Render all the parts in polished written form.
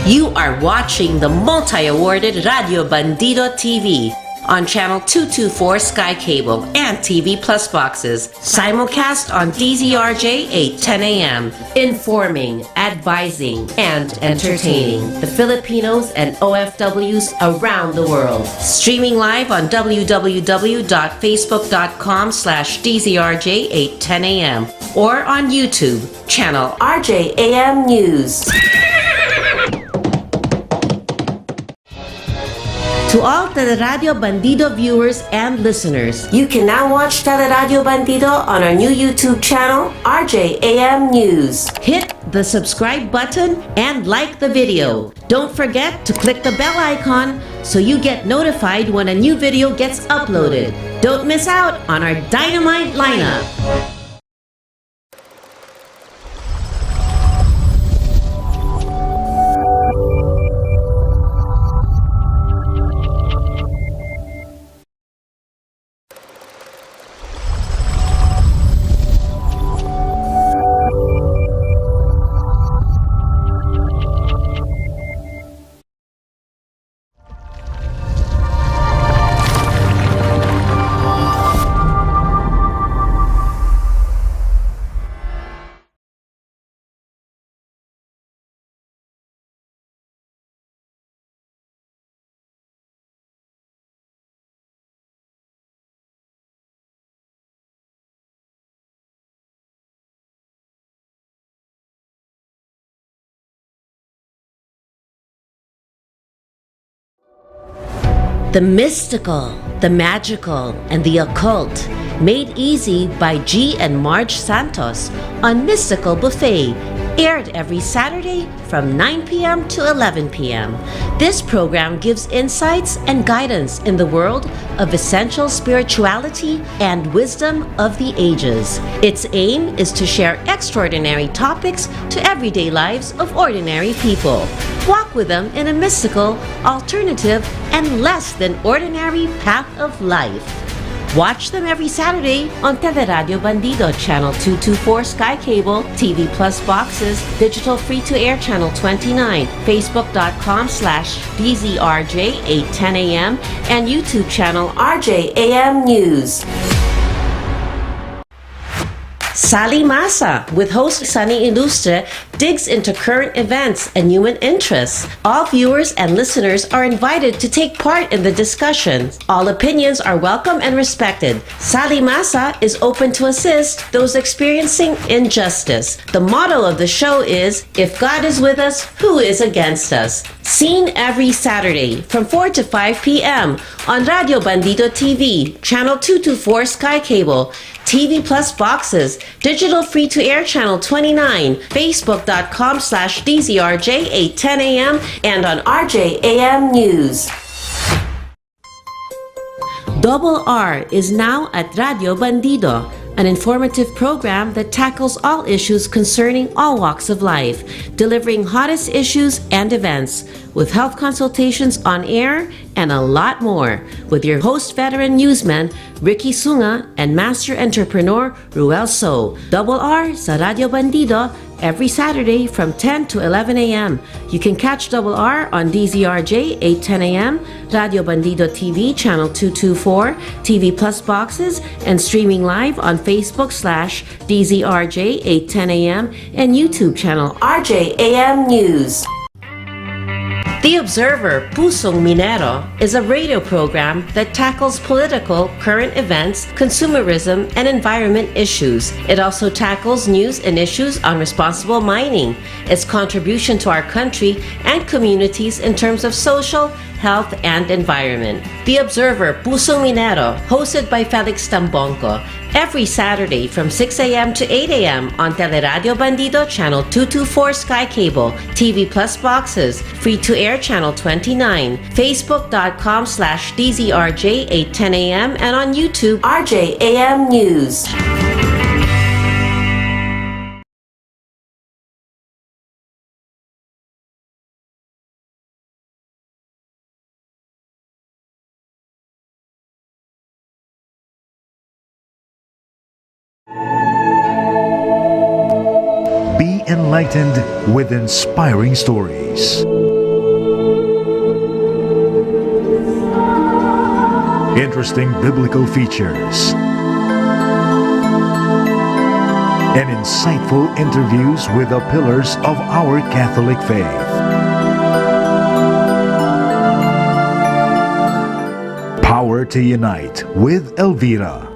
You are watching the multi-awarded Radio Bandido TV on Channel 224 Sky Cable and TV Plus boxes. Simulcast on DZRJ 8:10 a.m. Informing, advising, and entertaining the Filipinos and OFWs around the world. Streaming live on www.facebook.com/DZRJ 8:10 a.m. or on YouTube, channel RJAM News. To all Teleradio Bandido viewers and listeners, you can now watch Teleradio Bandido on our new YouTube channel, RJAM News. Hit the subscribe button and like the video. Don't forget to click the bell icon so you get notified when a new video gets uploaded. Don't miss out on our dynamite lineup. The mystical, the magical, and the occult, made easy by G and Marge Santos on Mystical Buffet, aired every Saturday from 9 p.m. to 11 p.m. This program gives insights and guidance in the world of essential spirituality and wisdom of the ages. Its aim is to share extraordinary topics to everyday lives of ordinary people. Walk with them in a mystical, alternative, and less than ordinary path of life. Watch them every Saturday on Teleradio Bandido, Channel 224 Sky Cable, TV Plus boxes, digital free-to-air Channel 29, Facebook.com/DZRJ 8:10 a.m. and YouTube channel RJAM News. Sally Masa, with host Sunny Ilustre, digs into current events and human interests. All viewers and listeners are invited to take part in the discussion. All opinions are welcome and respected. Sally Masa is open to assist those experiencing injustice. The motto of the show is, "If God is with us, who is against us?" Seen every Saturday from 4 to 5 p.m. on Radio Bandido TV, Channel 224 Sky Cable, TV Plus boxes, digital free-to-air Channel 29, Facebook.com/DZRJ 8:10 a.m. and on RJAM News. Double R is now at Radio Bandido, an informative program that tackles all issues concerning all walks of life, delivering hottest issues and events, with health consultations on air and a lot more, with your host veteran newsman Ricky Sunga and master entrepreneur Ruel So. Double R sa Radio Bandido every Saturday from 10 to 11 a.m. You can catch Double R on DZRJ 8:10 a.m., Radio Bandido TV Channel 224, TV Plus boxes, and streaming live on Facebook/DZRJ 8:10 a.m. and YouTube channel RJAM News. The Observer, Pusong Minero, is a radio program that tackles political, current events, consumerism, and environment issues. It also tackles news and issues on responsible mining, its contribution to our country and communities in terms of social, health, and environment. The Observer, Pusong Minero, hosted by Felix Tambongco, every Saturday from 6 a.m. to 8 a.m. on Teleradio Bandido Channel 224 Sky Cable, TV Plus boxes, free-to-air Channel 29, Facebook.com/DZRJ 8:10 a.m. and on YouTube RJAM News. Be enlightened with inspiring stories. interesting biblical features, and insightful interviews with the pillars of our Catholic faith. Power to Unite with Elvira.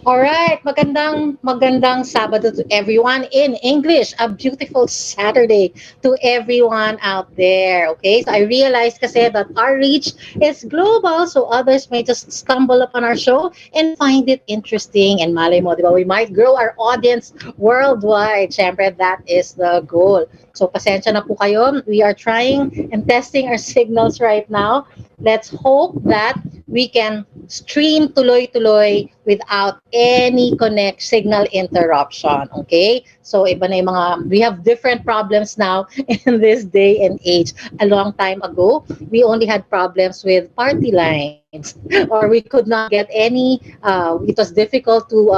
All right, magandang Sabado to everyone in English. A beautiful Saturday to everyone out there. Okay, so I realized kasi that our reach is global, so others may just stumble upon our show and find it interesting. And malay mo, di ba, we might grow our audience worldwide. Siyempre, that is the goal. So pasensya na po kayo. We are trying and testing our signals right now. Let's hope that we can stream tuloy-tuloy without any connect signal interruption. Okay? So iba na yung mga, we have different problems now in this day and age. A long time ago, we only had problems with party lines or we could not get any, it was difficult to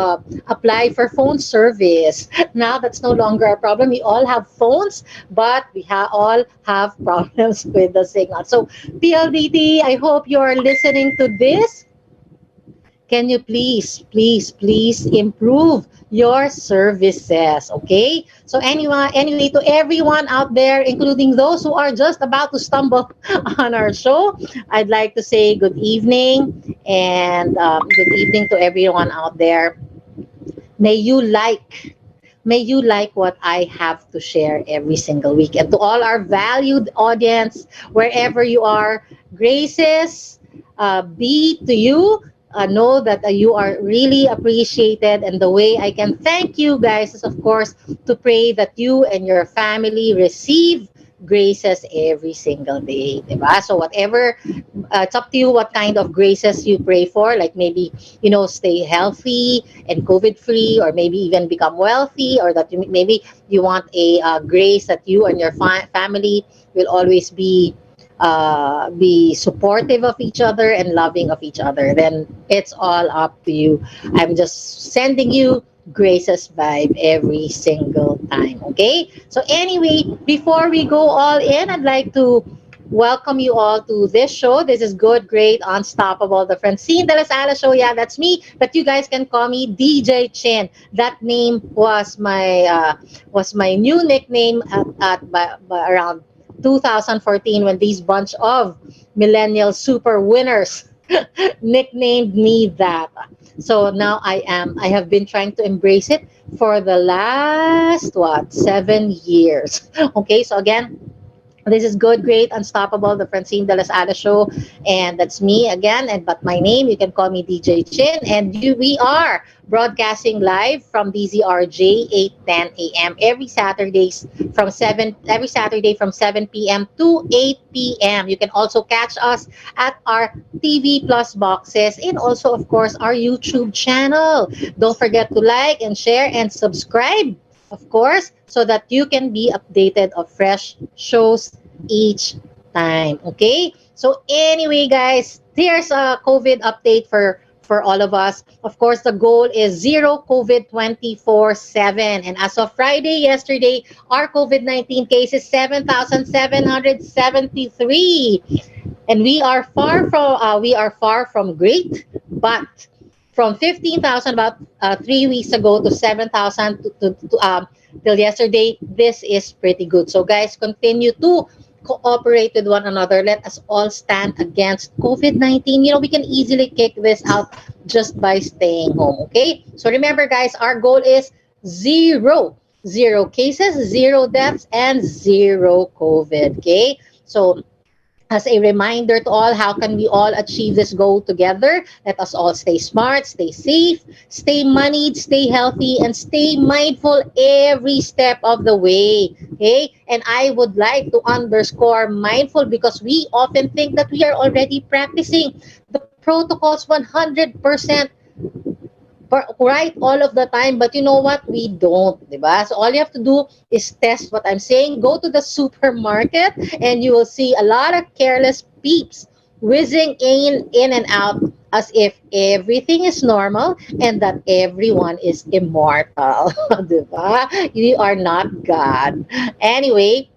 apply for phone service. Now that's no longer a problem. We all have phones, but we all have problems with the signal. So PLDT, I hope you're listening to this. Can you please improve your services, okay? So anyway, to everyone out there, including those who are just about to stumble on our show, I'd like to say good evening and good evening to everyone out there. May you like May you like what I have to share every single week. And to all our valued audience, wherever you are, graces be to you. Know that you are really appreciated. And the way I can thank you guys is, of course, to pray that you and your family receive graces every single day. Diba? So whatever, it's up to you what kind of graces you pray for. Like maybe, stay healthy and COVID free, or maybe even become wealthy, or that maybe you want a grace that you and your family will always be supportive of each other and loving of each other. Then it's all up to you. I'm just sending you graces vibe every single time. Okay? So anyway, before we go all in, I'd like to welcome you all to this show. This is Good, Great, Unstoppable, the Francine de la Sala show. Yeah, that's me. But you guys can call me DJ Chin. That name was my new nickname by around 2014, when these bunch of millennial super winners nicknamed me that. So now I have been trying to embrace it for the last 7 years. Okay, so again, this is Good, Great, Unstoppable, the Francine de las Alas show, and that's me again. And but my name, you can call me DJ Chin, and we are broadcasting live from DZRJ 8:10 a.m. every Saturday from 7 p.m. to 8 p.m. You can also catch us at our TV Plus boxes, and also, of course, our YouTube channel. Don't forget to like and share and subscribe, of course, so that you can be updated of fresh shows each time. Okay? So anyway, guys, here's a COVID update for all of us. Of course, the goal is zero COVID 24/7. And as of Friday, yesterday, our COVID-19 case is 7,773. And we are far from great, but from 15,000 about 3 weeks ago to 7,000 till yesterday, this is pretty good. So guys, continue to cooperate with one another. Let us all stand against COVID-19. We can easily kick this out just by staying home. Okay? So remember, guys, our goal is zero. Zero cases, zero deaths, and zero COVID. Okay? So as a reminder to all, how can we all achieve this goal together? Let us all stay smart, stay safe, stay moneyed, stay healthy, and stay mindful every step of the way. Okay? And I would like to underscore mindful, because we often think that we are already practicing the protocols 100% right all of the time, but you know what, we don't, diba? So all you have to do is test what I'm saying. Go to the supermarket and you will see a lot of careless peeps whizzing in and out as if everything is normal and that everyone is immortal. Diba? You are not God. Anyway,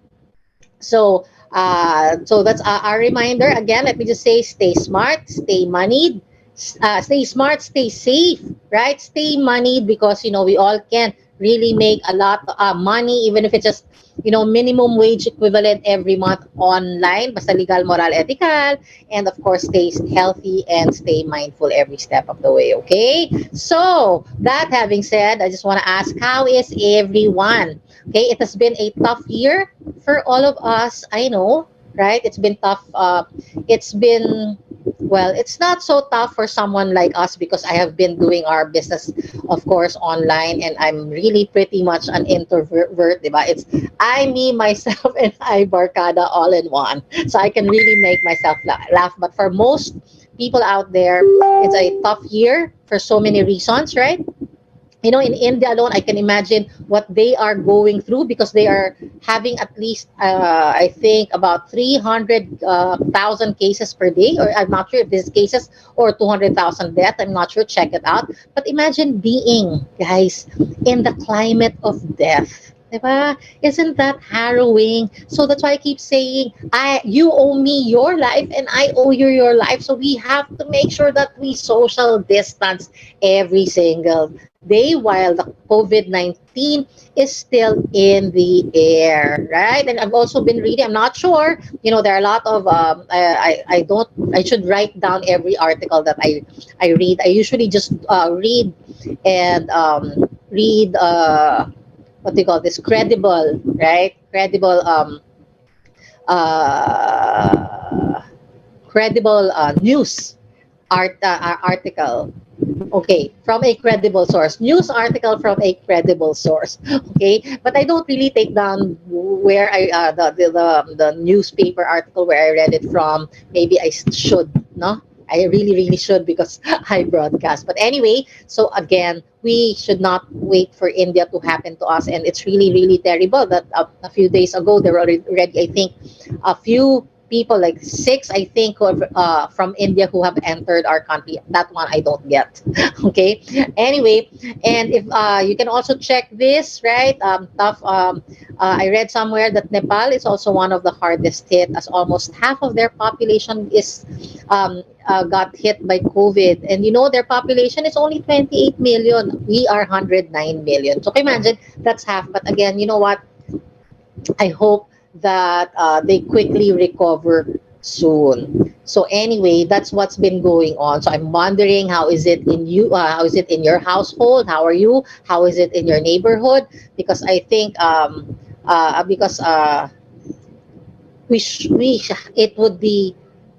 So that's our reminder. Again, let me just say, stay smart, stay moneyed, stay smart, stay safe, right? Stay moneyed, because we all can really make a lot money, even if it's just minimum wage equivalent every month online. Basta legal, moral, ethical, and of course, stay healthy and stay mindful every step of the way. Okay. So that having said, I just want to ask, how is everyone? Okay, it has been a tough year for all of us. I know, right? It's been tough. It's been, well, it's not so tough for someone like us, because I have been doing our business, of course, online, and I'm really pretty much an introvert, diba? It's I, me, myself, and I barkada all in one. So I can really make myself laugh. But for most people out there, it's a tough year for so many reasons, right? In India alone, I can imagine what they are going through, because they are having at least, I think, about 300,000 cases per day, or I'm not sure if this is cases or 200,000 deaths. I'm not sure. Check it out. But imagine being, guys, in the climate of death. Diba? Isn't that harrowing? So that's why I keep saying, you owe me your life and I owe you your life. So we have to make sure that we social distance every single day while the COVID-19 is still in the air, right? And I've also been reading, I'm not sure, there are a lot of, I don't, I should write down every article that I read. I usually just read and read, what do you call this, credible, right? Uh, Credible news article. Okay, from a credible source. News article from a credible source. Okay, but I don't really take down where I the newspaper article where I read it from. Maybe I should, no? I really, really should, because I broadcast. But anyway, so again, we should not wait for India to happen to us. And it's really, really terrible that a few days ago, there were already, I think, a few people, like six, I think, who have, from India, who have entered our country. That one I don't get. Okay. Anyway, and if you can also check this, right? Tough. I read somewhere that Nepal is also one of the hardest hit, as almost half of their population is got hit by COVID. And their population is only 28 million. We are 109 million. So can you imagine, that's half. But again, you know what? I hope that they quickly recover soon. So anyway, that's what's been going on. So I'm wondering, how is it in you? How is it in your household? How are you? How is it in your neighborhood? Because I think because it would be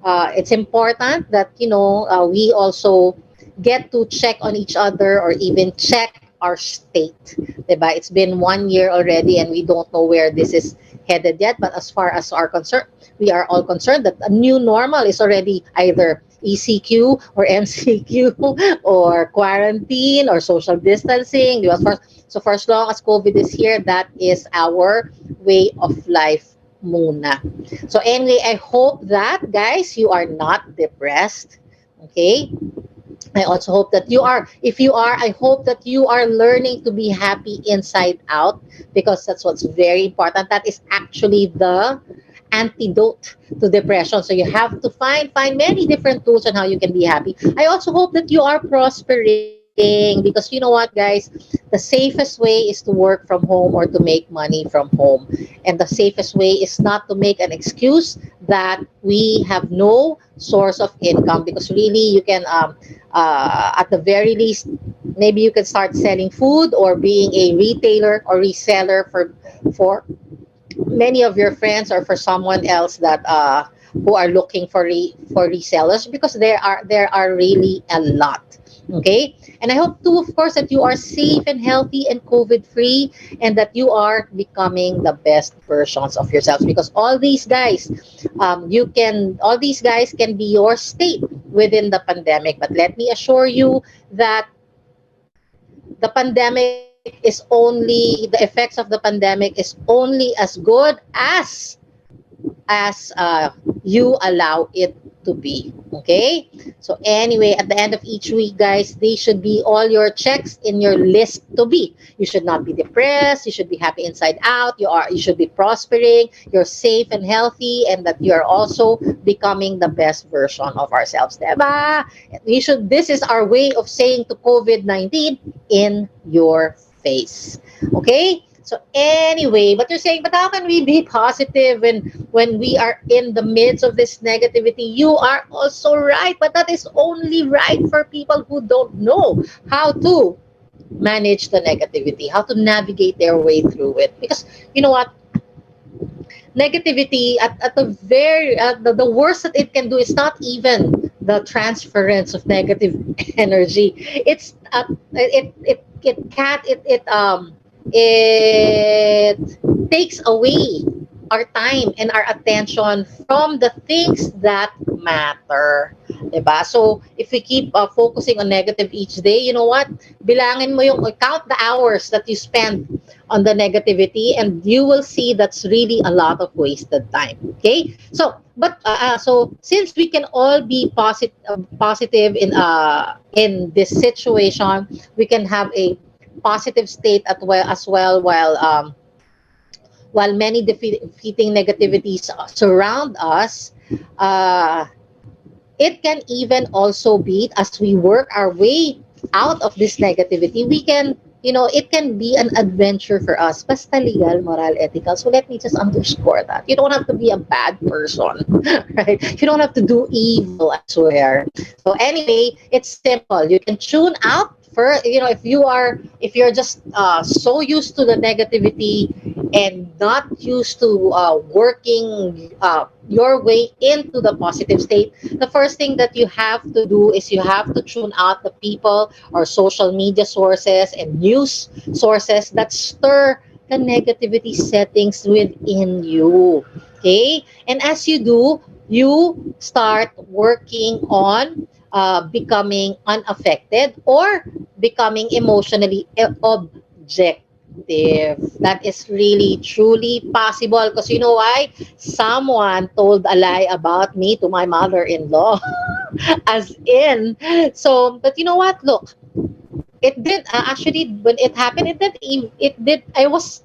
it's important that we also get to check on each other, or even check our state, diba? It's been 1 year already, and we don't know where this is headed yet. But as far as our concern, we are all concerned that a new normal is already either ECQ or MCQ, or quarantine, or social distancing. Diba? So for as long as COVID is here, that is our way of life muna. So anyway, I hope that, guys, you are not depressed. Okay, I also hope that you are. If you are, I hope that you are learning to be happy inside out, because that's what's very important. That is actually the antidote to depression. So you have to find many different tools on how you can be happy. I also hope that you are prospering, because you know what, guys, the safest way is to work from home or to make money from home. And the safest way is not to make an excuse that we have no source of income, because really you can at the very least, maybe you can start selling food, or being a retailer or reseller for many of your friends, or for someone else that who are looking for resellers, because there are really a lot. Okay, and I hope too, of course, that you are safe and healthy and COVID free, and that you are becoming the best versions of yourselves, because all these guys can be your state within the pandemic. But let me assure you that the pandemic is only the effects of the pandemic is only as good as you allow it to be. Okay? So anyway, at the end of each week, guys, they should be all your checks in your list to be. You should not be depressed, you should be happy inside out, you should be prospering, you're safe and healthy, and that you're also becoming the best version of ourselves. Diba? We should This is our way of saying to COVID-19 in your face. Okay? So anyway, but you're saying, but how can we be positive when we are in the midst of this negativity? You are also right, but that is only right for people who don't know how to manage the negativity, how to navigate their way through it. Because you know what? Negativity at the very the worst that it can do is not even the transference of negative energy. It's it can't it takes away our time and our attention from the things that matter. Diba? So, if we keep focusing on negative each day, you know what? Bilangin mo count the hours that you spend on the negativity, and you will see that's really a lot of wasted time. Okay? So, so since we can all be positive in this situation, we can have a positive state as well while many defeating negativities surround us. uh, it can even also be, as we work our way out of this negativity, we can, it can be an adventure for us. Basta legal, moral, ethical. So let me just underscore that. You don't have to be a bad person, right? You don't have to do evil, I swear. So anyway, it's simple. You can tune out for, if you're just so used to the negativity and not used to working your way into the positive state, the first thing that you have to do is you have to tune out the people or social media sources and news sources that stir the negativity settings within you. Okay? And as you do, you start working on becoming unaffected or becoming emotionally objective. That is really truly possible, because you know why? Someone told a lie about me to my mother-in-law. As in, so, but you know what? Look, it did actually, when it happened, it did. I was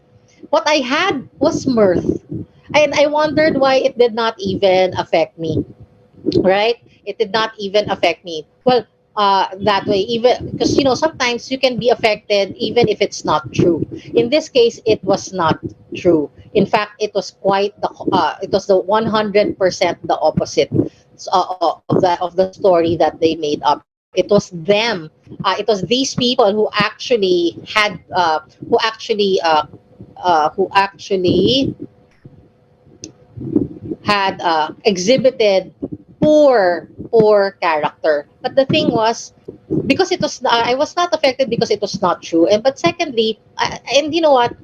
What I had was mirth, and I wondered why it did not even affect me, right? It did not even affect me. Well, that way, even because sometimes you can be affected even if it's not true. In this case, it was not true. In fact, it was the 100% the opposite of the story that they made up. It was them. It was these people who actually had exhibited poor character. But the thing was, because I was not affected because it was not true. And but secondly, and you know what?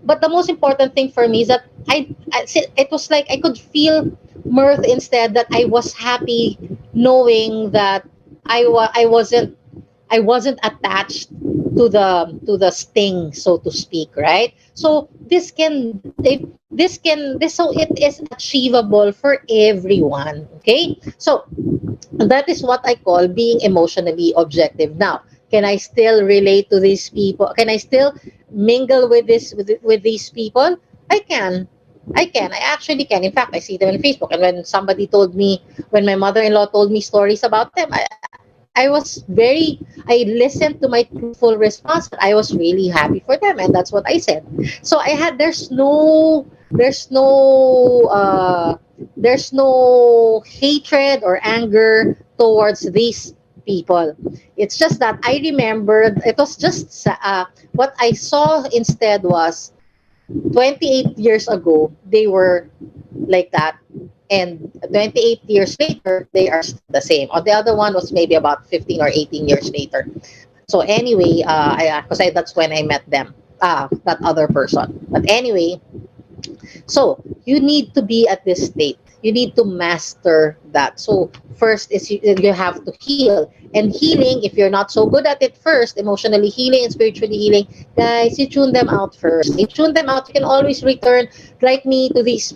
But the most important thing for me is that it was like I could feel mirth instead. That I was happy knowing that I wasn't attached to the sting, so to speak, right? So so it is achievable for everyone. Okay, so that is what I call being emotionally objective. Now, can I still relate to these people? Can I still mingle with these people? I can. I can. I actually can. In fact, I see them on Facebook. And when my mother-in-law told me stories about them, I listened to my truthful response, but I was really happy for them, and that's what I said. So there's no hatred or anger towards these people. It's just that I remembered, it was just what I saw instead was 28 years ago they were like that, and 28 years later they are still the same. Or the other one was maybe about 15 or 18 years later. So anyway, that's when I met them, that other person. But anyway, so you need to be at this state. You need to master that. So first is you have to heal. And healing, if you're not so good at it first, emotionally healing and spiritually healing, guys, you tune them out first. You tune them out. You can always return, like me, to these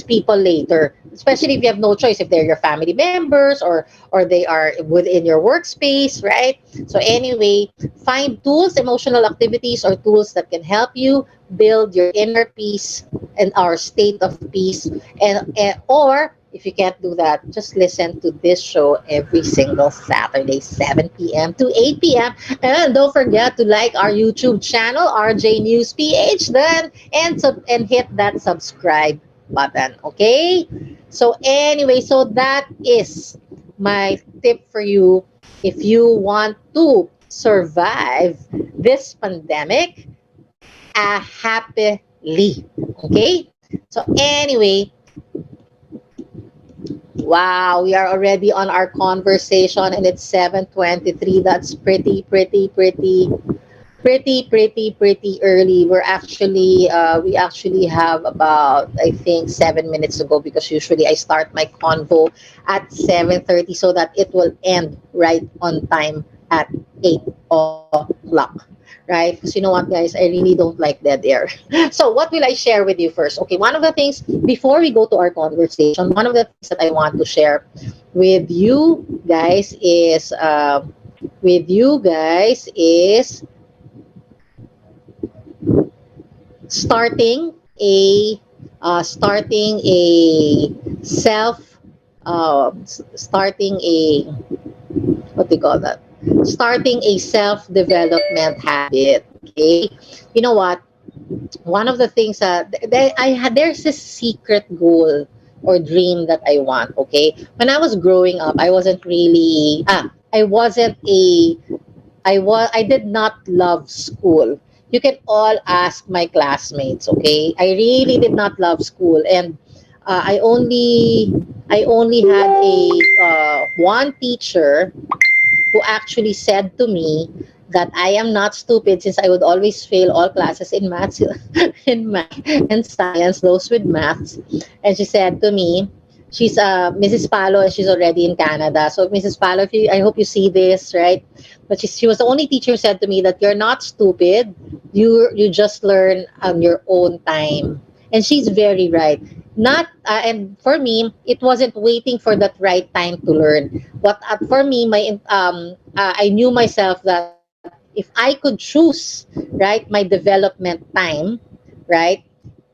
people later. Especially if you have no choice, if they're your family members, or they are within your workspace, right? So anyway, find tools, emotional activities, or tools that can help you build your inner peace and our state of peace. And or if you can't do that, just listen to this show every single Saturday, 7 p.m. to 8 p.m. And don't forget to like our YouTube channel, RJ News PH, then and hit that subscribe button. Okay? So anyway, so that is my tip for you if you want to survive this pandemic happily. Okay? So anyway, wow, we are already on our conversation and it's 7:23. That's pretty early. We actually have about, I think, 7 minutes to go, because usually I start my convo at 7:30 so that it will end right on time at 8 o'clock. Right? Because you know what, guys, I really don't like dead air. So what will I share with you first? Okay, one of the things, before we go to our conversation, one of the things that I want to share with you guys is starting a starting a self starting a what do you call that, starting a self development habit. Okay, you know what, one of the things that there's a secret goal or dream that I want. Okay, when I was growing up, I wasn't really I wasn't a I did not love school. You can all ask my classmates. Okay, I really did not love school, and I only had a one teacher who actually said to me that I am not stupid, since I would always fail all classes in maths, in math and science, those with maths. And she said to me, she's Mrs. Palo, and she's already in Canada. So Mrs. Palo, if you, I hope you see this, right? But she was the only teacher who said to me that you're not stupid. You just learn on your own time. And she's very right. Not and for me, it wasn't waiting for that right time to learn. What for me, I knew myself that if I could choose, right, my development time, right,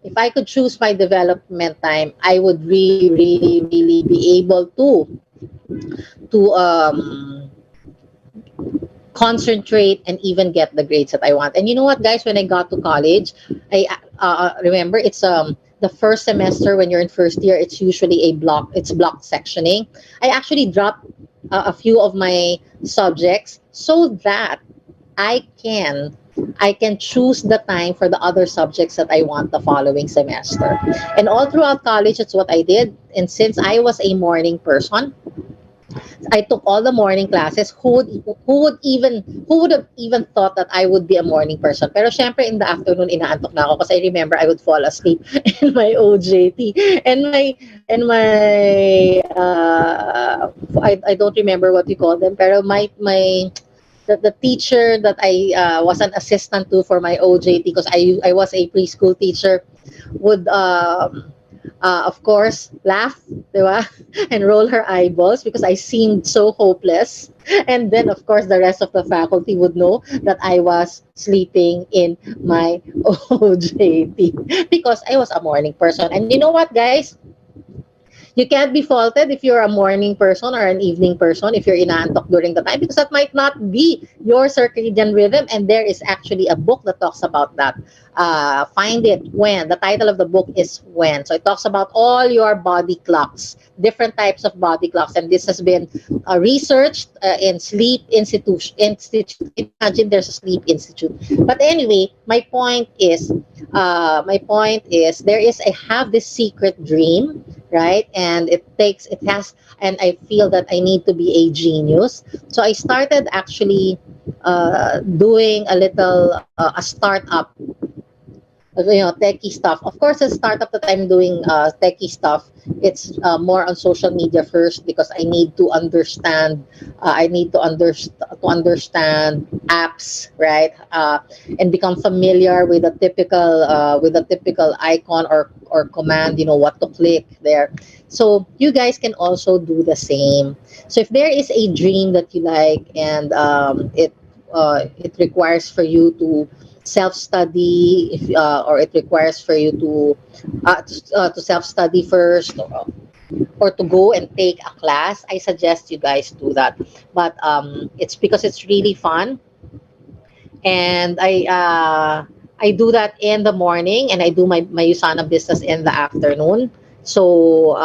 if I could choose my development time, I would really be able to concentrate and even get the grades that I want. And you know what, guys, when I got to college, I remember it's the first semester when you're in first year, it's usually it's block sectioning. I actually dropped a few of my subjects so that I can I can choose the time for the other subjects that I want the following semester. And all throughout college, that's what I did. And since I was a morning person, I took all the morning classes. Who would have even thought that I would be a morning person? Pero syempre in the afternoon inaantok na ako, kasi I remember I would fall asleep in my OJT and I don't remember what you call them, pero my the teacher that I was an assistant to for my OJT, because I was a preschool teacher, would of course laugh, di ba? And roll her eyeballs because I seemed so hopeless. And then of course the rest of the faculty would know that I was sleeping in my OJT because I was a morning person. And you know what, guys? You can't be faulted if you're a morning person or an evening person if you're inaantok during the time, because that might not be your circadian rhythm. And there is actually a book that talks about that. Find it when. The title of the book is When. So it talks about all your body clocks, different types of body clocks. And this has been researched in sleep institute. Imagine there's a sleep institute. But anyway, my point is there is I have this secret dream, right? And it has, and I feel that I need to be a genius. So I started actually doing a little a startup techie stuff. Of course, a startup that I'm doing techie stuff, it's more on social media first because I need to understand. To understand apps, right? And become familiar with a typical icon or command. What to click there. So you guys can also do the same. So if there is a dream that you like and it requires for you to self study if or it requires for you to self study first or to go and take a class, I suggest you guys do that. But it's because it's really fun, and I do that in the morning, and I do my Usana business in the afternoon. So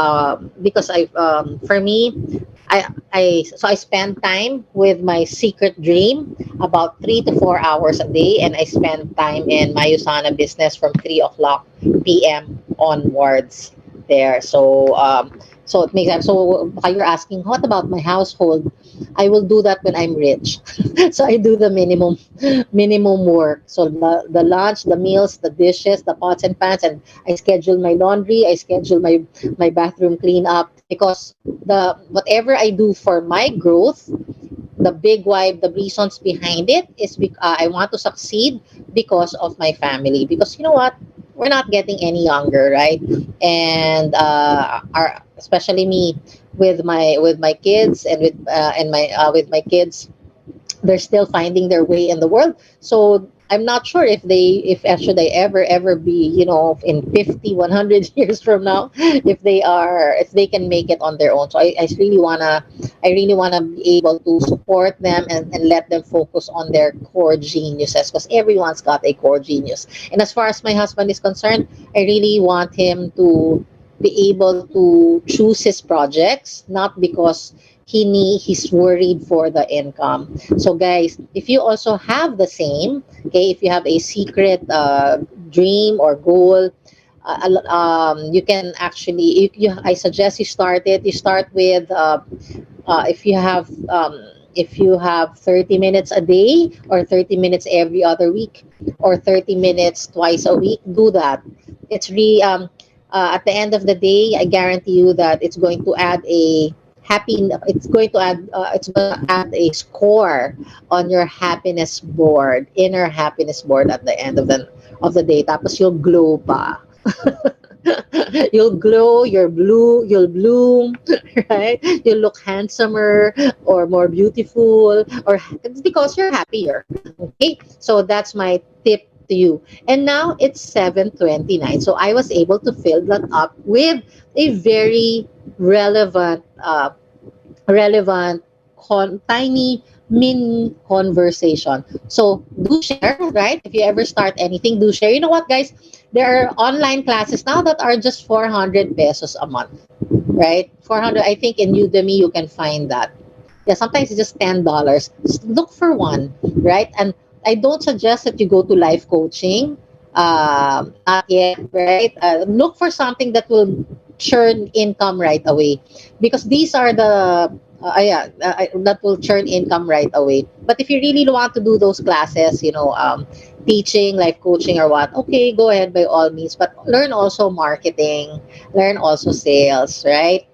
because for me, I spend time with my secret dream about 3 to 4 hours a day, and I spend time in my Usana business from 3 o'clock p.m. onwards there. So it makes sense. So you're asking, what about my household? I will do that when I'm rich. So I do the minimum work. So the lunch, the meals, the dishes, the pots and pans, and I schedule my laundry. I schedule my bathroom cleanup because the whatever I do for my growth, the big why, the reasons behind it is I want to succeed because of my family. Because you know what, we're not getting any younger, right? And our especially me with my kids and with my kids, they're still finding their way in the world. So I'm not sure if should they ever be, in 50, 100 years from now, if they can make it on their own. So I really wanna be able to support them and let them focus on their core geniuses, because everyone's got a core genius. And as far as my husband is concerned, I really want him to be able to choose his projects, not because he's worried for the income. So guys, if you also have the same, okay, if you have a secret dream or goal, you can actually I suggest you start it. You start with if you have 30 minutes a day, or 30 minutes every other week, or 30 minutes twice a week, do that. It's really at the end of the day, I guarantee you that it's going to add a it's going to add a score on your inner happiness board at the end of the day. Tapos you'll glow pa. You'll glow, you'll bloom, right? You'll look handsomer or more beautiful, or it's because you're happier. Okay, so that's my tip to you. And now it's 7:29, so I was able to fill that up with a very relevant relevant tiny mini conversation. So do share, right? If you ever start anything, do share. You know what, guys? There are online classes now that are just 400 pesos a month, right? 400. I think in Udemy you can find that. Yeah, sometimes it's just $10. Just look for one, right? And I don't suggest that you go to life coaching. Not yet, right? Look for something that will churn income right away, because these are the that will churn income right away. But if you really want to do those classes, teaching, life coaching, or what, okay, go ahead by all means. But learn also marketing, learn also sales, right?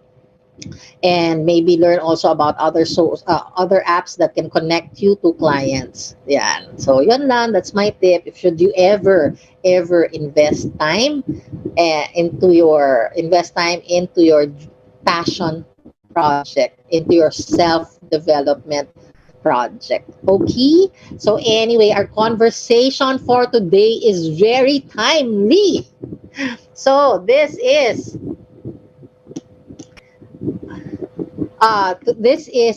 And maybe learn also about other apps that can connect you to clients. Yeah. So yun lang, that's my tip. If should you ever invest time into your passion project, into your self development project. Okay? So anyway, our conversation for today is very timely. So this is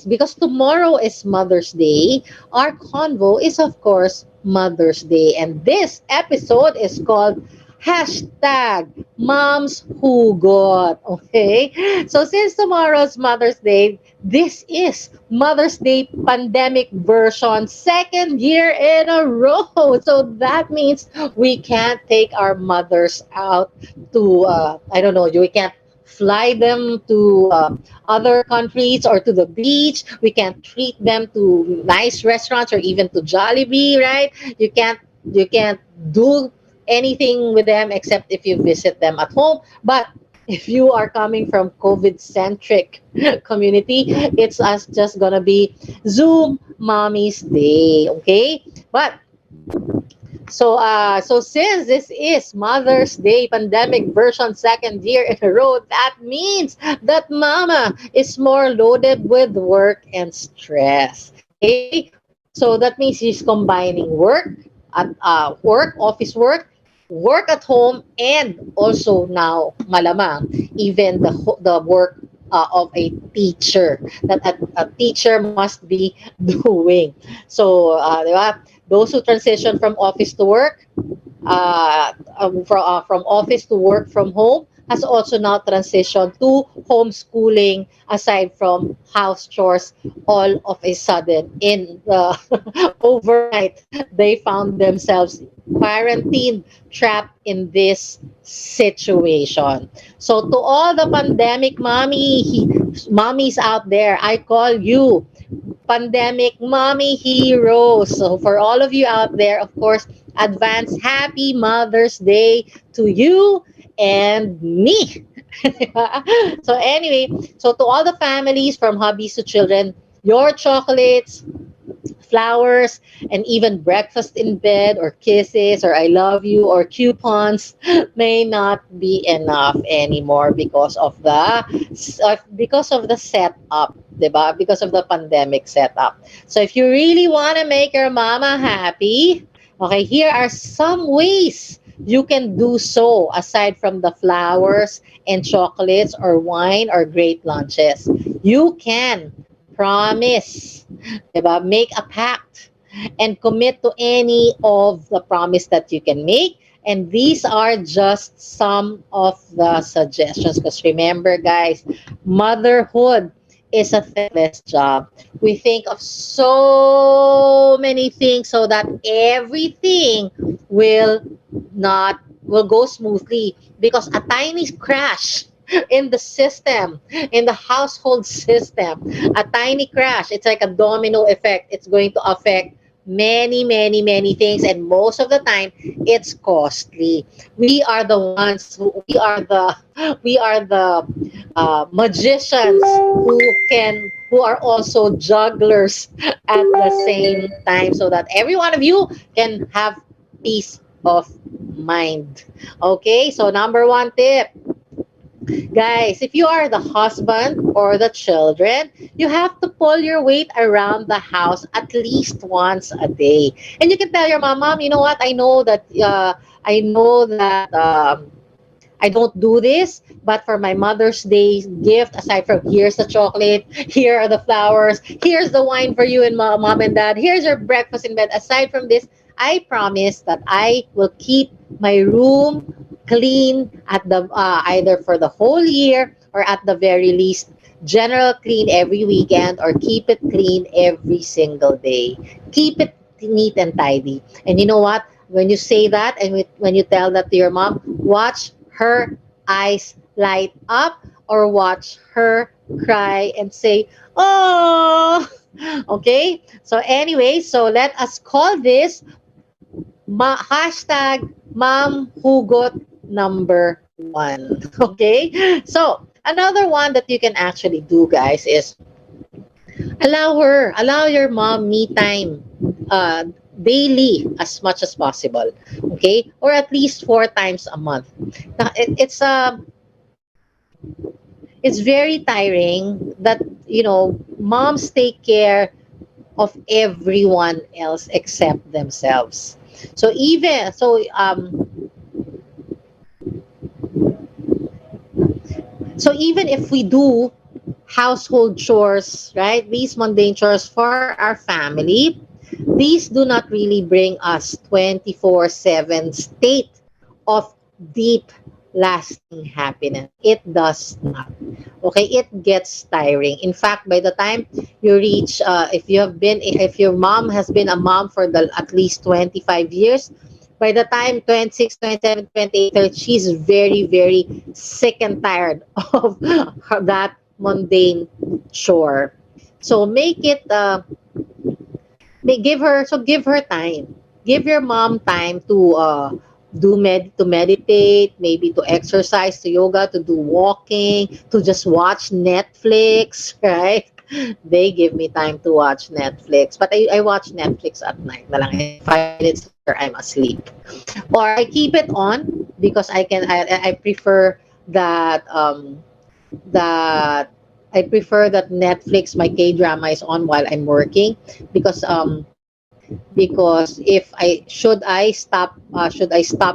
because tomorrow is Mother's Day. Our convo is, of course, Mother's Day. And this episode is called hashtag Moms Who Got. Okay? So since tomorrow's Mother's Day, this is Mother's Day pandemic version, second year in a row. So that means we can't take our mothers out to, I don't know, we can't fly them to other countries or to the beach. We can't treat them to nice restaurants or even to Jollibee, right? You can't do anything with them except if you visit them at home. But if you are coming from COVID centric community, it's us just gonna be Zoom Mommy's Day. Okay, but so since this is Mother's Day pandemic version second year in a row, that means that Mama is more loaded with work and stress. Okay, so that means she's combining work, office work at home, and also now malamang even the work of a teacher that a teacher must be doing. So, di ba? Those who transition from office to work, from office to work from home, has also now transitioned to homeschooling aside from house chores all of a sudden in the overnight they found themselves quarantined, trapped in this situation. So to all the pandemic mommies out there, I call you pandemic mommy heroes. So for all of you out there, of course, advance happy Mother's Day to you and me. So anyway, so to all the families from hubbies to children, your chocolates, flowers, and even breakfast in bed or kisses or I love you or coupons may not be enough anymore because of the setup, 'di ba? Because of the pandemic setup. So if you really want to make your mama happy, okay, here are some ways you can do so aside from the flowers and chocolates or wine or great lunches. You can promise, diba? Make a pact and commit to any of the promise that you can make. And these are just some of the suggestions. Because remember, guys, motherhood is a thankless job. We think of so many things so that everything will not will go smoothly because a tiny crash in the system, in the household system, a tiny crash, it's like a domino effect. It's going to affect many things, and most of the time it's costly. We are the ones who we are the magicians who are also jugglers at the same time so that every one of you can have peace of mind. Okay, so number one tip, guys, if you are the husband or the children, you have to pull your weight around the house at least once a day. And you can tell your mom, you know what? I know that I don't do this, but for my Mother's Day gift, aside from here's the chocolate, here are the flowers, here's the wine for you and mom and dad, here's your breakfast in bed. Aside from this, I promise that I will keep my room clean at the either for the whole year or at the very least general clean every weekend or keep it clean every single day. Keep it neat and tidy. And you know what? When you say that and when you tell that to your mom, watch her eyes light up or watch her cry and say, "Oh." Okay? So anyway, so let us call this hashtag mom hugot number one. Okay? So another one that you can actually do, guys, is allow your mom me time daily as much as possible, okay, or at least 4 times a month. Now, it's very tiring that moms take care of everyone else except themselves. So even if we do household chores, right? These mundane chores for our family, these do not really bring us 24/7 state of deep lasting happiness. It does not. Okay, it gets tiring. In fact, by the time you reach if your mom has been a mom for the at least 25 years, by the time 26, 27, 28, 30, she's very sick and tired of that mundane chore. So give her time. Give your mom time to to meditate, maybe to exercise, to yoga, to do walking, to just watch Netflix, right? They give me time to watch Netflix, but I watch Netflix at night na lang, and then 5 minutes later I'm asleep. Or I keep it on because I prefer that that I prefer that Netflix, my K drama is on while I'm working, because if I stop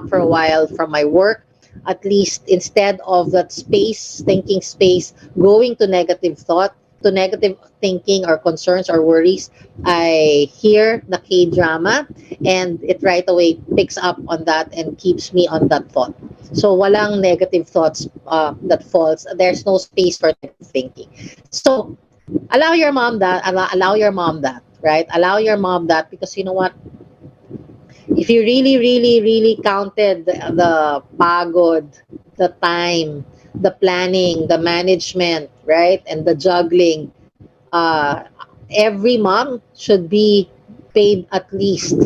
for a while from my work, at least instead of that space, thinking space, going to negative thought, to negative thinking or concerns or worries, I hear the K drama, and it right away picks up on that and keeps me on that thought. So walang negative thoughts that falls. There's no space for negative thinking. So allow your mom that, right? Allow your mom that, because you know what, if you really really really counted the pagod, the time, the planning, the management, right, and the juggling, uh every mom should be paid at least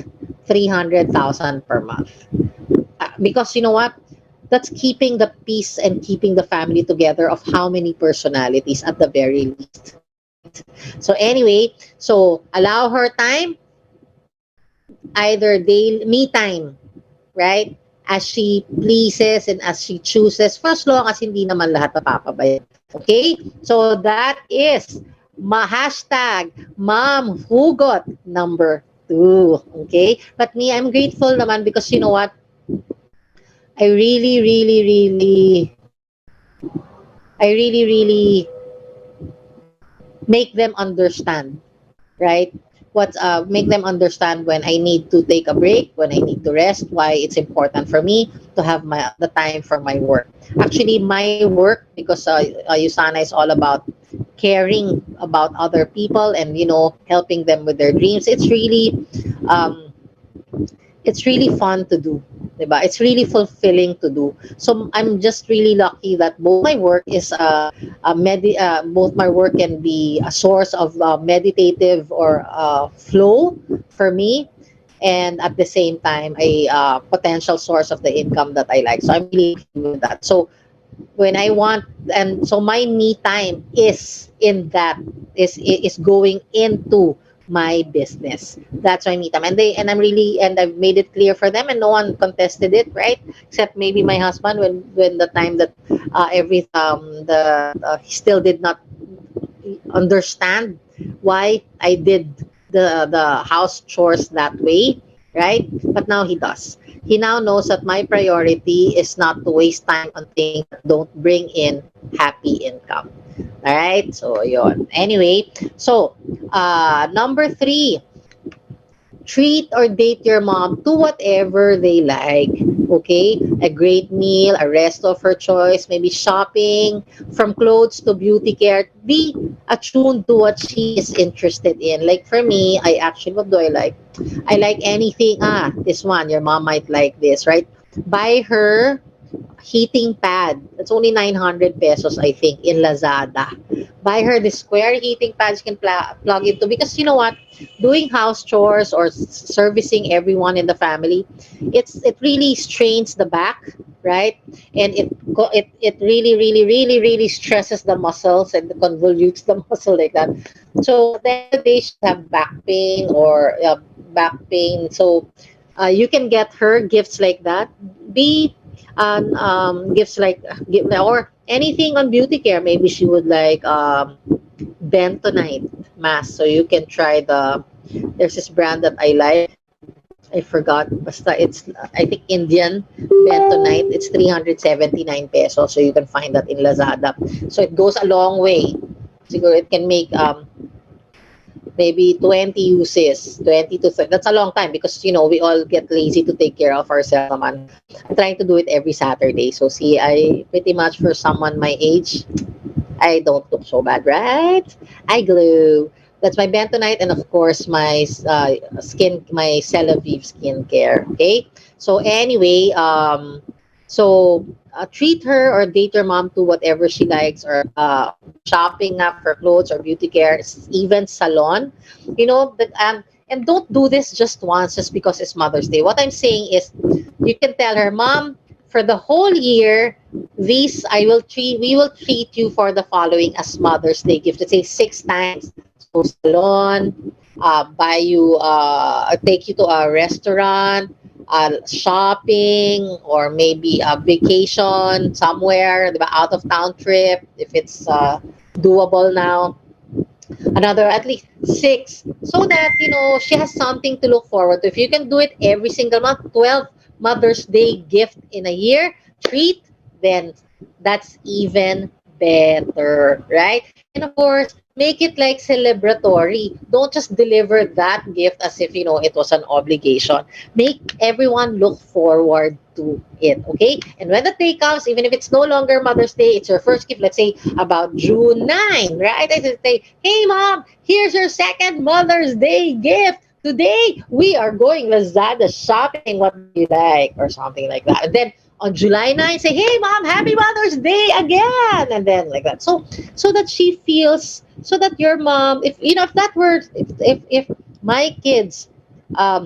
300,000 per month. Because you know what, that's keeping the peace and keeping the family together of how many personalities at the very least, right? So anyway, so allow her time, either day me time, right? As she pleases and as she chooses, for as long as hindi naman lahat napapabayad. Okay? So that is hashtag Mom Hugot number 2. Okay? But me, I'm grateful naman, because you know what? I really, really, really, I really, really make them understand, right? Make them understand when I need to take a break, when I need to rest, why it's important for me to have the time for my work. Actually, my work, because Usana is all about caring about other people, and helping them with their dreams. Um, it's really fun to do, diba? It's really fulfilling to do. So I'm just really lucky that both my work can be a source of meditative or flow for me, and at the same time a potential source of the income that I like. So I'm really happy with that. So when I want, and so my me time is in that, is going into my business. That's my me time, and I've made it clear for them, and no one contested it, right? Except maybe my husband, when the time that every the he still did not understand why I did the house chores that way, right? But now he does. He now knows that my priority is not to waste time on things that don't bring in happy income. All right? So, yon. Anyway, so number 3, treat or date your mom to whatever they like. Okay? A great meal, a rest of her choice, maybe shopping, from clothes to beauty care. Be attuned to what she is interested in. Like for me, what do I like? I like anything. This one, your mom might like this, right? Buy her heating pad. That's only 900 pesos, I think, in Lazada. Buy her the square heating pads you can plug into, because you know what? Doing house chores or servicing everyone in the family, it really strains the back, right? And it really, really, really, really stresses the muscles and convolutes the muscle like that. So at the end of the day, she'll have back pain or back pain. So you can get her gifts like that. Be Gifts like or anything on beauty care. Maybe she would like bentonite mask, so you can try there's this brand that I like. I forgot. Basta it's, I think, Indian bentonite. It's 379 pesos, so you can find that in Lazada. So it goes a long way. Siguro it can make maybe 20 uses, 20 to 30. That's a long time, because we all get lazy to take care of ourselves naman. I'm trying to do it every Saturday. So see, I pretty much, for someone my age, I don't look so bad, right? I glow. That's my bentonite, and of course my Celavive skincare. Okay. So anyway, treat her or date your mom to whatever she likes, or shopping up for clothes or beauty care, even salon. That And don't do this just once just because it's Mother's Day. What I'm saying is, you can tell her, Mom, for the whole year, these we will treat you for the following as Mother's Day gift. Let's say 6 times. So salon, buy you, take you to a restaurant, shopping, or maybe a vacation somewhere, diba, out of town trip if it's doable now. Another at least six, so that she has something to look forward to. If you can do it every single month, 12 Mother's Day gift in a year, treat, then that's even better, right? And of course, make it like celebratory. Don't just deliver that gift as if it was an obligation. Make everyone look forward to it, okay? And when the day comes, even if it's no longer Mother's Day, it's your first gift, let's say about June 9, right? I just say, hey mom, here's your second Mother's Day gift. Today we are going Lazada shopping. What do you like? Or something like that. And then on July 9th, say, hey mom, happy Mother's Day again. And then like that. So that she feels, so that your mom, if that were, if my kids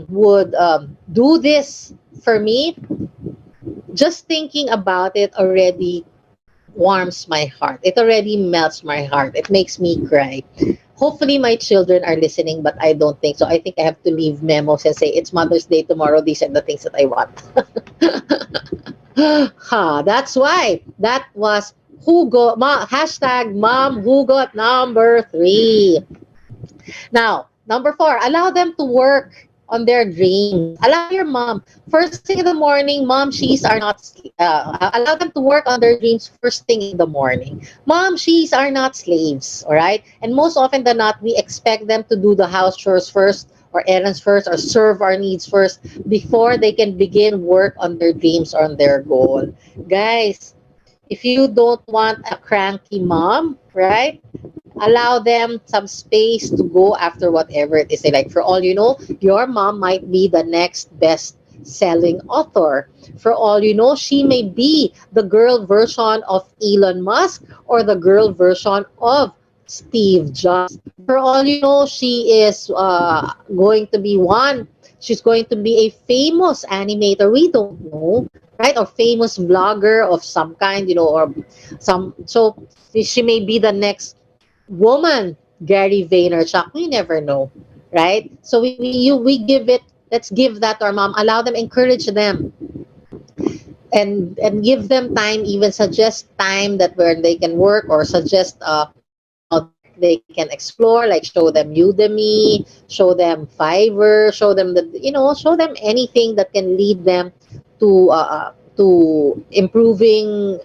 would do this for me, just thinking about it already warms my heart. It already melts my heart. It makes me cry. Hopefully, my children are listening, but I don't think so. I think I have to leave memos and say, it's Mother's Day tomorrow. These are the things that I want. That's why. That was hashtag mom who got number 3. Now, number 4, allow them to work on their dreams. Allow your mom, first thing in the morning, mom, she's are not, allow them to work on their dreams first thing in the morning. Mom, she's are not slaves, all right? And most often than not, we expect them to do the house chores first, or errands first, or serve our needs first before they can begin work on their dreams or on their goal. Guys, if you don't want a cranky mom, right? Allow them some space to go after whatever it is they like. For all you know, your mom might be the next best selling author. For all you know, she may be the girl version of Elon Musk or the girl version of Steve Jobs. For all you know, she is going to be she's going to be a famous animator. We don't know, right? Or famous blogger of some kind, or so she may be the next woman, Gary Vaynerchuk. We never know, right? So we give it. Let's give that to our mom. Allow them, encourage them, and give them time. Even suggest time that where they can work, or suggest how they can explore. Like show them Udemy, show them Fiverr, show them show them anything that can lead them to improving,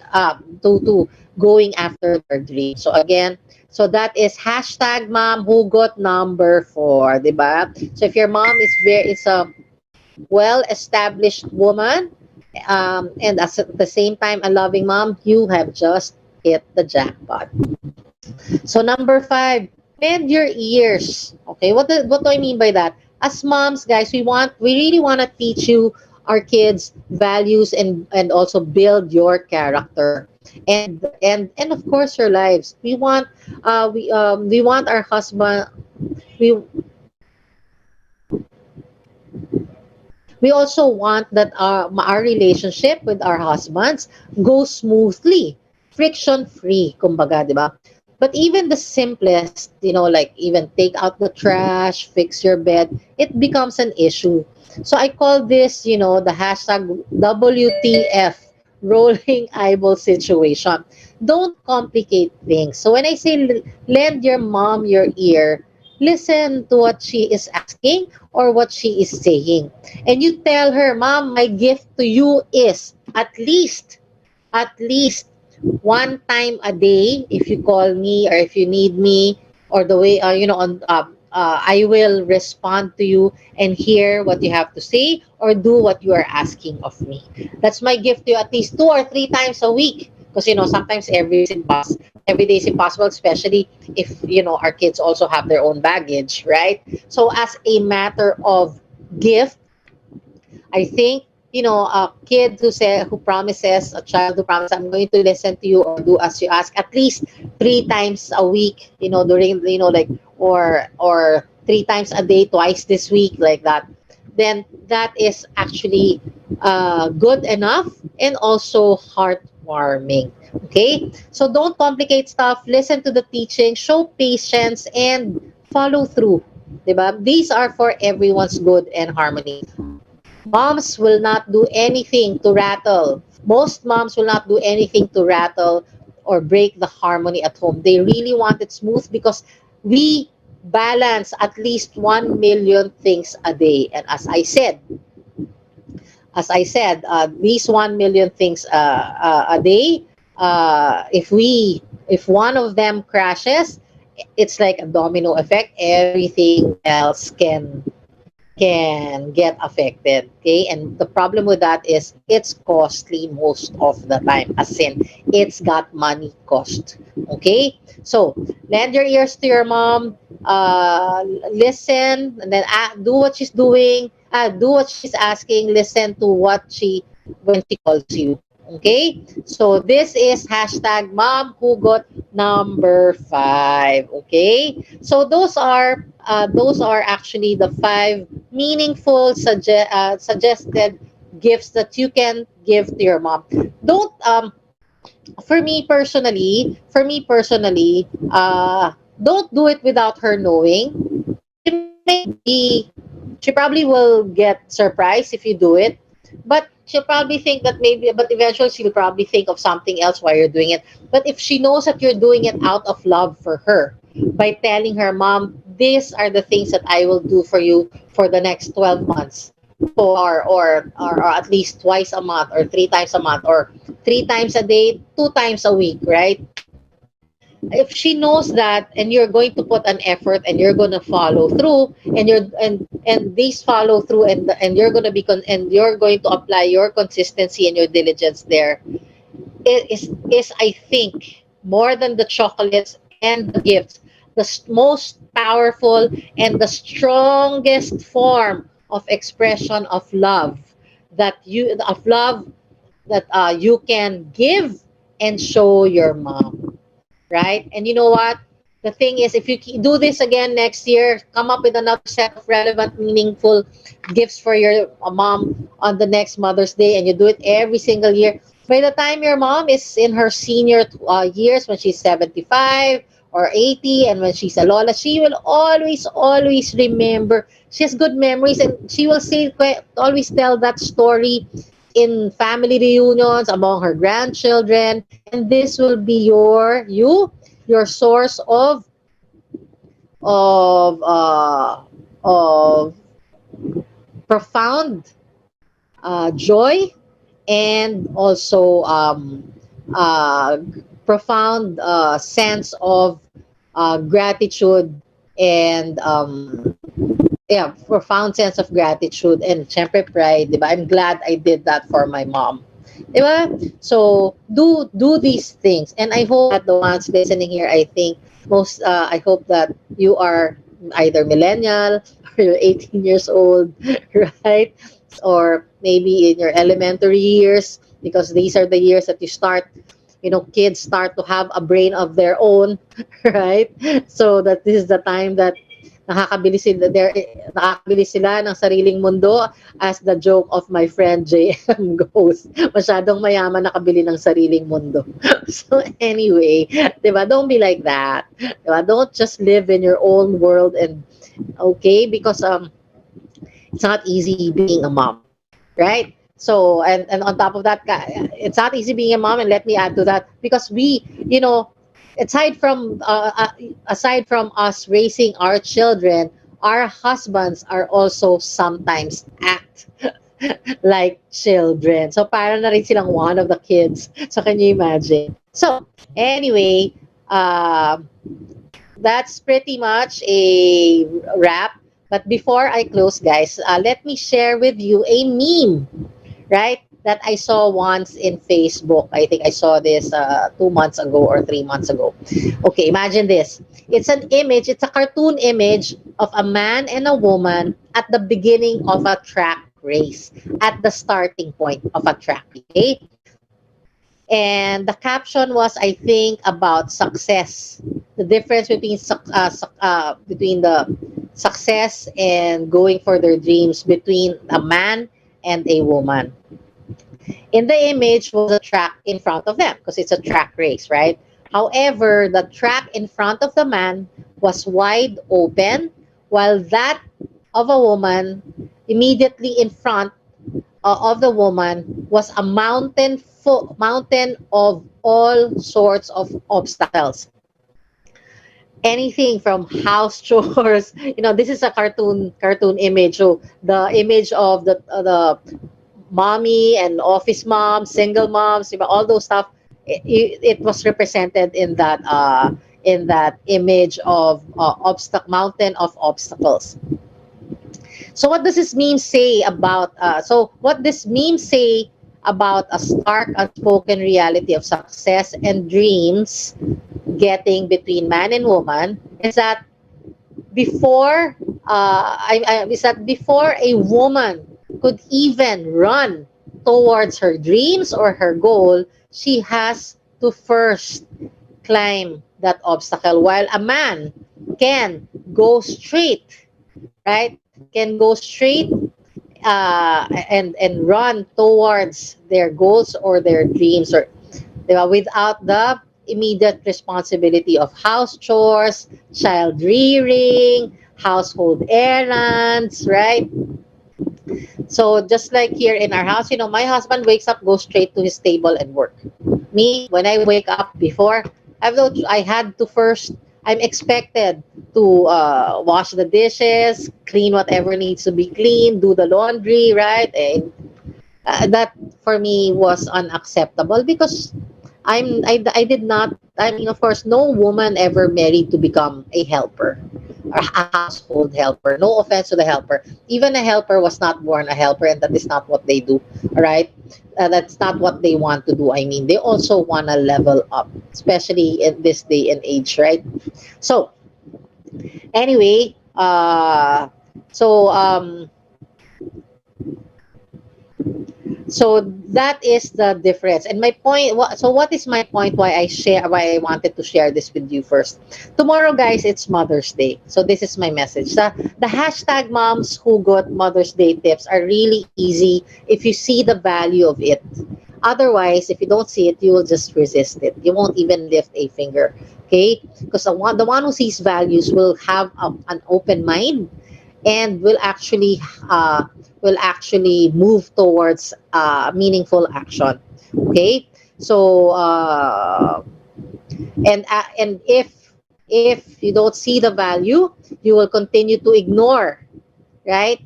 to going after their dream. So again, so that is hashtag mom who got number 4, diba? So if your mom is a well-established woman, and at the same time a loving mom, you have just hit the jackpot. So number 5, lend your ears. Okay, what do I mean by that? As moms, guys, we really want to teach you, our kids, values, and also build your character, and of course your lives. We want our husband. We we also want that our relationship with our husbands goes smoothly, friction free, kumbaga, di ba? But even the simplest, like even take out the trash, fix your bed, it becomes an issue. So I call this, the hashtag WTF, rolling eyeball situation. Don't complicate things. So when I say lend your mom your ear, listen to what she is asking or what she is saying. And you tell her, Mom, my gift to you is at least one time a day, if you call me or if you need me, or the way I will respond to you and hear what you have to say or do what you are asking of me. That's my gift to you, at least 2 or 3 times a week, because sometimes every day is impossible, especially if our kids also have their own baggage, right? So as a matter of gift, I think, a kid who promises, a child who promises, I'm going to listen to you or do as you ask, at least 3 times a week, during, like, or three times a day, twice this week, like that, then that is actually good enough and also heartwarming. Okay, so don't complicate stuff. Listen to the teaching, show patience, and follow through. Diba? These are for everyone's good and harmony. Moms will not do anything to rattle. Most moms will not do anything to rattle or break the harmony at home. They really want it smooth because we balance at least 1 million things a day. And these 1 million things a day, if one of them crashes, it's like a domino effect. Everything else can get affected. Okay, and the problem with that is it's costly most of the time, as in it's got money cost. Okay, so lend your ears to your mom, listen, and then do what she's doing, do what she's asking, listen to what she when she calls you. Okay, so this is hashtag mom who got number 5. Okay, so those are actually the 5 meaningful suggested gifts that you can give to your mom. Don't don't do it without her knowing. She probably will get surprised if you do it, but she'll probably think that maybe, but eventually she'll probably think of something else while you're doing it. But if she knows that you're doing it out of love for her, by telling her, mom, these are the things that I will do for you for the next 12 months, or at least twice a month, or 3 times a month, or 3 times a day, 2 times a week, right? If she knows that, and you're going to put an effort, and you're going to follow through, and these follow through, and you're going to and you're going to apply your consistency and your diligence there, is I think, more than the chocolates and the gifts, the most powerful and the strongest form of expression of love that you can give and show your mom, right? And you know what? The thing is, if you do this again next year, come up with another set of relevant, meaningful gifts for your mom on the next Mother's Day, and you do it every single year. By the time your mom is in her senior years, when she's 75 or 80, and when she's a Lola, she will always remember. She has good memories, and she will always tell that story in family reunions among her grandchildren, and this will be your source of uh, of profound joy, and also uh, profound sense of gratitude, and yeah, profound sense of gratitude, and syempre pride, diba? I'm glad I did that for my mom. Diba? So do these things, and I hope that the ones listening here, I hope that you are either millennial or you're 18 years old, right? Or maybe in your elementary years, because these are the years that kids start to have a brain of their own, right? So that this is the time that nakakabili sila ng sariling mundo, as the joke of my friend JM goes. Masyadong mayaman nakabili ng sariling mundo. So anyway, 'di ba? Don't be like that. 'Di ba? Don't just live in your own world, and okay, because it's not easy being a mom, right? So, and on top of that, it's not easy being a mom, and let me add to that, because aside from aside from us raising our children, our husbands are also sometimes act like children. So para na rin silang one of the kids. So can you imagine? So anyway, that's pretty much a wrap. But before I close, guys, let me share with you a meme, right? That I saw once in Facebook. I think I saw this 2 months ago or 3 months ago. Okay, imagine this. It's a cartoon image of a man and a woman at the beginning of a track race, at the starting point of a track. Okay? And the caption was, I think, about success. The difference between between the success and going for their dreams between a man and a woman. In the image was a track in front of them because it's a track race, right? However, the track in front of the man was wide open, while that of a woman immediately in front of the woman was a mountain of all sorts of obstacles. Anything from house chores, this is a cartoon image. So the image of the mommy and office moms, single moms, all those stuff. It was represented in that image of mountain of obstacles. So what does this meme say about? What this meme say about a stark, unspoken reality of success and dreams getting between man and woman is that before is that before a woman could even run towards her dreams or her goal, she has to first climb that obstacle, while a man can go straight, right? Can go straight and run towards their goals or their dreams, or without the immediate responsibility of house chores, child rearing, household errands, right? So just like here in our house, my husband wakes up, goes straight to his table and work. Me, when I wake up before, I had to first, I'm expected to wash the dishes, clean whatever needs to be cleaned, do the laundry, right? And that for me was unacceptable because I did not, I mean, of course, no woman ever married to become a helper or a household helper. No offense to the helper. Even a helper was not born a helper, and that is not what they do. All right, that's not what they want to do. I mean, they also want to level up, especially in this day and age, right? So anyway, so um, so that is the difference. And my point, so what is my point, why I wanted to share this with you first? Tomorrow, guys, it's Mother's Day. So this is my message. The hashtag moms who got Mother's Day tips are really easy if you see the value of it. Otherwise, if you don't see it, you will just resist it. You won't even lift a finger. Okay? Because the one who sees values will have an open mind and uh, will actually move towards meaningful action. Okay, so and if you don't see the value, you will continue to ignore, right,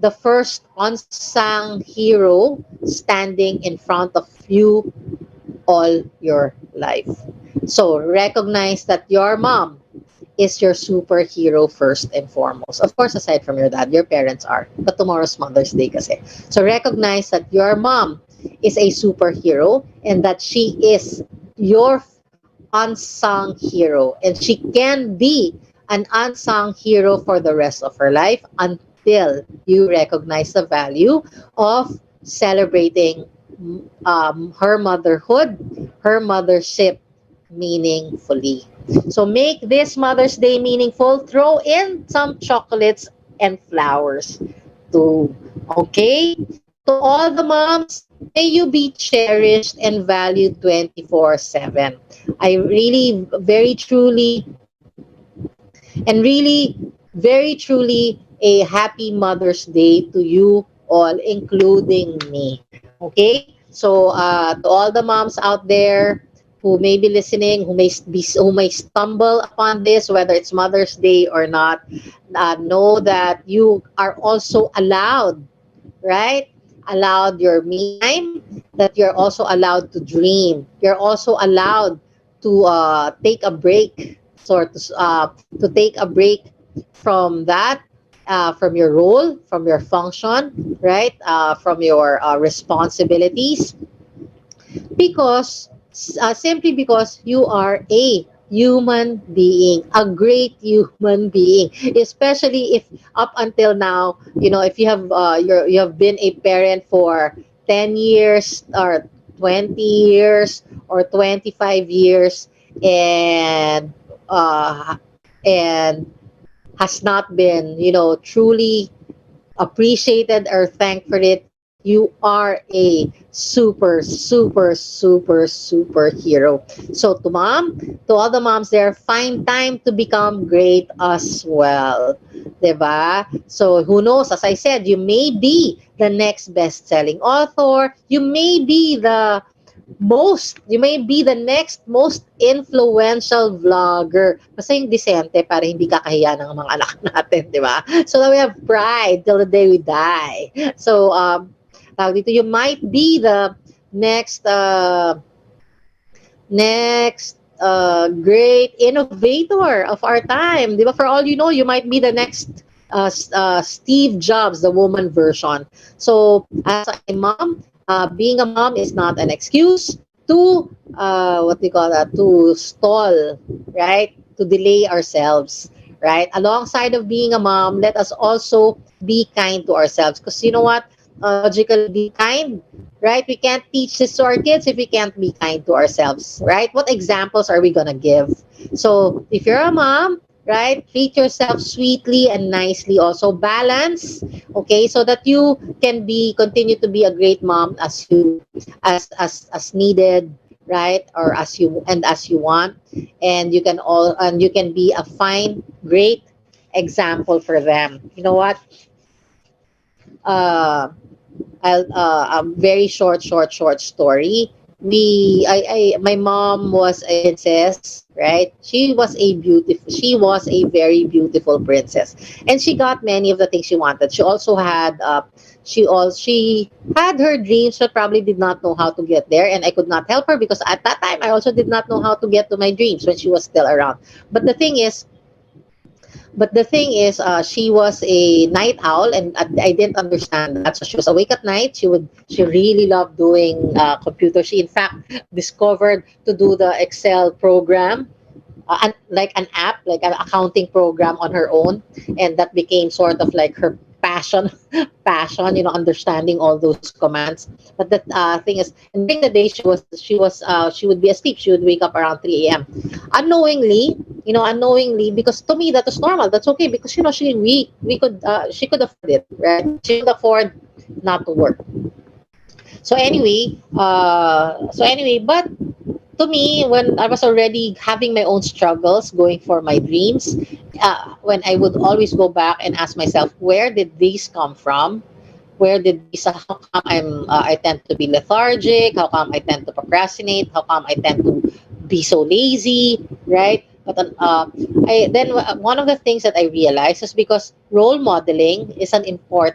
the first unsung hero standing in front of you all your life. So recognize that your mom is your superhero first and foremost. Of course, aside from your dad, your parents are. But tomorrow's Mother's Day kasi. So recognize that your mom is a superhero and that she is your unsung hero. And she can be an unsung hero for the rest of her life until you recognize the value of celebrating her motherhood, her mothership meaningfully. So make this Mother's Day meaningful. Throw in some chocolates and flowers too. Okay? So to all the moms, may you be cherished and valued 24/7. I really, very truly, and really, very truly, a happy Mother's Day to you all, including me. Okay? So to all the moms out there who may be listening, who may stumble upon this, whether it's Mother's Day or not, know that you are also allowed, right? Allowed your me time, that you're also allowed to dream. You're also allowed to take a break, to take a break from that, from your role, from your function, right? From your responsibilities, because simply because you are a human being, a great human being, especially if up until now, if you have been a parent for 10 years or 20 years or 25 years, and uh, and has not been, truly appreciated or thanked for it, you are a super, super, super, super hero. So to all the moms there, find time to become great as well. Diba? So who knows, as I said, you may be the next best-selling author, you may be the next most influential vlogger. Basta yung decente para hindi kakahiya ng mga anak natin, di ba? So that we have pride till the day we die. So, tawag dito, you might be the next, great innovator of our time. Di ba? For all you know, you might be the next Steve Jobs, the woman version. So, as a mom, being a mom is not an excuse to, what do you call that, to stall, right? To delay ourselves, right? Alongside of being a mom, let us also be kind to ourselves. Because you know what? Logically, be kind, right? We can't teach this to our kids if we can't be kind to ourselves, right? What examples are we gonna give? So if you're a mom, right, treat yourself sweetly and nicely. Also balance, okay, so that you can be continue to be a great mom as needed, right, or as you want, and you can be a fine, great example for them. You know what? Uh, a very short story. My mom was a princess, right? She was a very beautiful princess, and she got many of the things she wanted. She had her dreams, but probably did not know how to get there, and I could not help her because at that time I also did not know how to get to my dreams when she was still around. But the thing is, she was a night owl, and I didn't understand that. So she was awake at night. She really loved doing computer. She in fact discovered to do the Excel program, like an app, like an accounting program on her own, and that became sort of like her passion, passion. Understanding all those commands. But the thing is, and during the day she would be asleep. She would wake up around 3 a.m. Unknowingly, because to me that was normal. That's okay because she could afford it, right? She could afford not to work. But to me, when I was already having my own struggles going for my dreams, when I would always go back and ask myself, where did these come from? How come I tend to be lethargic? How come I tend to procrastinate? How come I tend to be so lazy, right? But one of the things that I realized is because role modeling is an important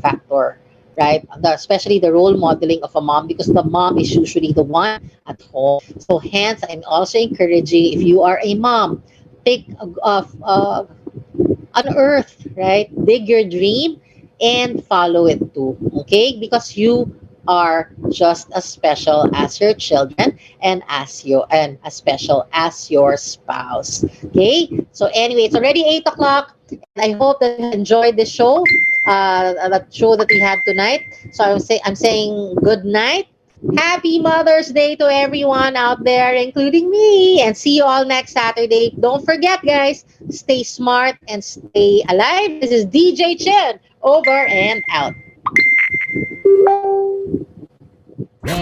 factor, right? Especially the role modeling of a mom, because the mom is usually the one at home. So hence, I'm also encouraging, if you are a mom, take unearth, right? Dig your dream and follow it too. Okay? Because you are just as special as your children and as special as your spouse. Okay? So anyway, it's already 8 o'clock, and I hope that you enjoyed the show. The show that we had tonight. So I'm saying good night. Happy Mother's Day to everyone out there, including me. And see you all next Saturday. Don't forget, guys, stay smart and stay alive. This is DJ Chin, over and out.